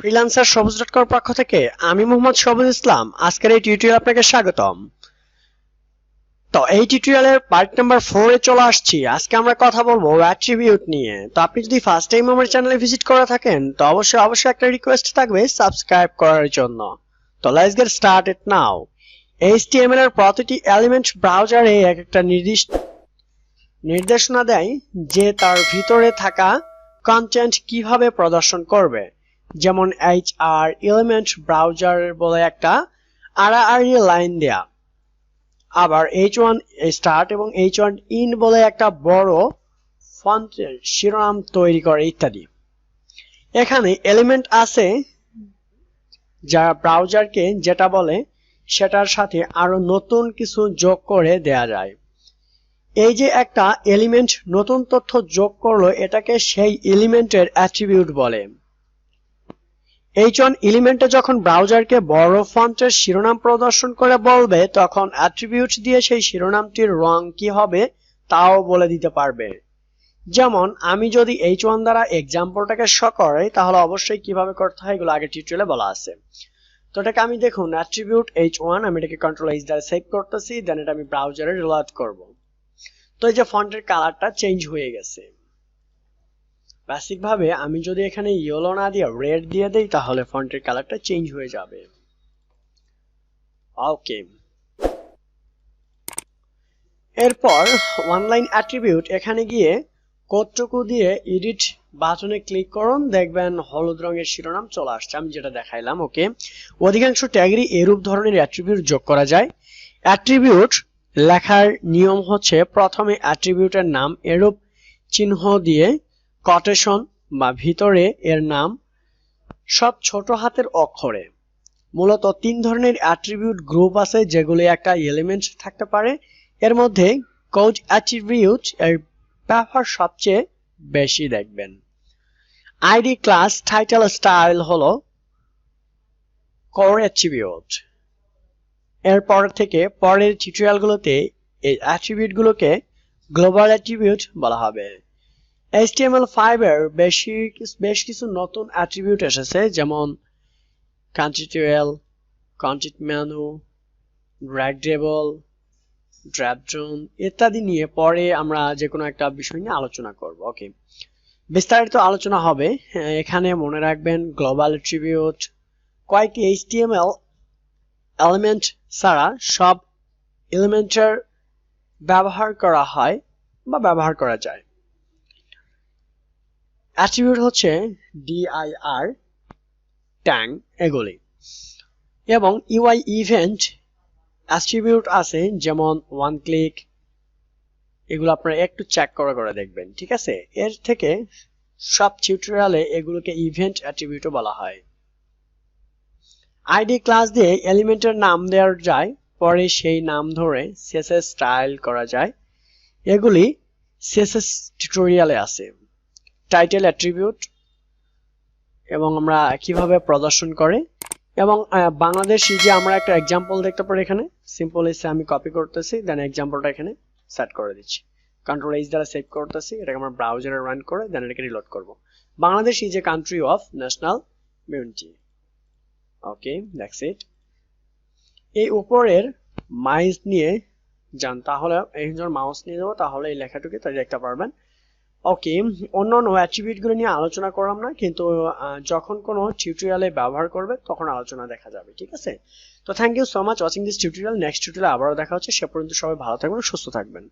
Freelancer সবুজ.com পক্ষ থেকে আমি মোহাম্মদ সবুজ ইসলাম আজকের এই টিউটোরিয়াল আপনাকে স্বাগতম। তো এই টিউটোরিয়ালের পার্ট নাম্বার 4 এ চলে আসছি। আজকে আমরা কথা বলবো অ্যাট্রিবিউট নিয়ে। তো আপনি যদি ফার্স্ট টাইম আমার চ্যানেলে ভিজিট করে থাকেন তো অবশ্যই একটা রিকোয়েস্ট থাকবে সাবস্ক্রাইব করার জন্য। তো let's get started now. HTML এর প্রতিটি এলিমেন্ট ব্রাউজারে একটা নির্দেশনা দেয় যে তার ভিতরে থাকা কন্টেন্ট কিভাবে প্রদর্শন করবে। যেমন HR এলিমেন্ট ব্রাউজার বলে একটা আড়াআড়ি লাইন দেয়া, আবার H1 স্টার্ট এবং H1 ইন বলে একটা বড় ফন্টের শিরোনাম তৈরি করে ইত্যাদি। এখানে এলিমেন্ট আছে যা ব্রাউজারকে যেটা বলে সেটার সাথে আরো নতুন কিছু যোগ করে দেয়া যায়। এই যে একটা এলিমেন্ট নতুন তথ্য যোগ করলো এটাকে সেই এলিমেন্টের অ্যাট্রিবিউট বলে। H1 এলিমেন্টে যখন ব্রাউজারকে বড় ফন্টের শিরোনাম প্রদর্শন করে বলবে তখন অ্যাট্রিবিউট দিয়ে সেই শিরোনামটির রং কি হবে তাও বলে দিতে পারবে। যেমন আমি যদি H1 দ্বারা এক্সাম্পলটাকে শো করাই তাহলে অবশ্যই কিভাবে করতে হয় এগুলো আগে টিউটোরিয়ালে বলা আছে। তো এটাকে আমি দেখুন অ্যাট্রিবিউট H1 আমি এটাকে কন্ট্রোল-H দ্বারা সেভ করতেছি, দেন এটা আমি ব্রাউজারে রিলোড করব। তো এই যে ফন্টের কালারটা চেঞ্জ হয়ে গেছে। বেসিক ভাবে আমি যদি এখানে ইয়েলো না দিয়ে রেড দিয়ে দেই তাহলে ফন্টের কালারটা চেঞ্জ হয়ে যাবে। ওকে, এরপর অনলাইন অ্যাট্রিবিউট এখানে গিয়ে কোডটুকু দিয়ে এডিট বাটনে ক্লিক করুন, দেখবেন হলুদ রঙের শিরোনাম চলে আসছে আমি যেটা দেখাইলাম। ওকে, অধিকাংশ ট্যাগেরই এরূপ ধরনের অ্যাট্রিবিউট যোগ করা যায়। অ্যাট্রিবিউট লেখার নিয়ম হচ্ছে প্রথমে অ্যাট্রিবিউটের নাম এরূপ চিহ্ন দিয়ে কোটেশন বা ভিতরে এর নাম সব ছোট হাতের অক্ষরে। মূলত তিন ধরনের অ্যাট্রিবিউট গ্রুপ আছে যেগুলি একটা এলিমেন্ট থাকতে পারে। এর মধ্যে কোড অ্যাট্রিবিউট এর ব্যবহার সবচেয়ে বেশি দেখবেন। আইডি, ক্লাস, টাইটেল, স্টাইল হলো কোর অ্যাট্রিবিউট। এরপর থেকে পরের টিউটোরিয়ালগুলোতে এই অ্যাট্রিবিউটগুলোকে গ্লোবাল অ্যাট্রিবিউট বলা হবে। HTML5 এর বেশ কিছু নতুন অ্যাট্রিবিউট এসেছে, যেমন কন্টেন্টুয়াল, কন্টেন্ট মেনু, ড্র্যাগেবল, ড্রপ ডাউন ইত্যাদি নিয়ে পরে আমরা যে কোনো একটা বিষয় নিয়ে আলোচনা করব। ওকে, বিস্তারিত আলোচনা হবে। এখানে মনে রাখবেন গ্লোবাল অ্যাট্রিবিউট কয়েকটি HTML এলিমেন্ট ছাড়া সব এলিমেন্টের ব্যবহার করা হয় বা ব্যবহার করা যায়। অ্যাট্রিবিউট হচ্ছে dir, ট্যাগ এগুলি, এবং UI ইভেন্ট অ্যাট্রিবিউট আছে যেমন ওয়ান ক্লিক, এগুলো আপনারা একটু চেক করে দেখবেন, ঠিক আছে। এর থেকে সব টিউটোরিয়ালে এগুলোকে ইভেন্ট অ্যাট্রিবিউটও বলা হয়। আইডি ক্লাস দিয়ে এলিমেন্টের নাম দেওয়া যায়, পরে সেই নাম ধরে CSS স্টাইল করা যায়, এগুলি CSS টিউটোরিয়ালে আছে। টাইটেল অ্যাট্রিবিউট এবং আমরা কিভাবে প্রদর্শন করে, এবং বাংলাদেশি যে আমরা একটা এক্সাম্পল দেখতে পারি এখানে সিম্পল এসে আমি কপি করতেছি, দেন এক্সাম্পলটা এখানে সেট করে দিচ্ছি, কন্ট্রোল-H দ্বারা সেভ করতেছি, এটাকে আমরা ব্রাউজারে রান করে দেন এটাকে রিলোড করব। Bangladesh is a country of national unity. Okay, that's it. এই উপরের মাউস নিয়ে যান, তাহলে এই মাউস নিয়ে যাবো তাহলে এই লেখাটুকু তাই দেখতে পারবেন। ওকে, অন্যান্য অ্যাট্রিবিউটগুলো নিয়ে আলোচনা করলাম না, কিন্তু যখন কোনো টিউটোরিয়ালে ব্যবহার করবে তখন আলোচনা দেখা যাবে, ঠিক আছে। তো thank you so much watching this tutorial. Next টিউটোরিয়ালে আবারও দেখা হচ্ছে, সে পর্যন্ত সবাই ভালো থাকবেন, সুস্থ থাকবেন।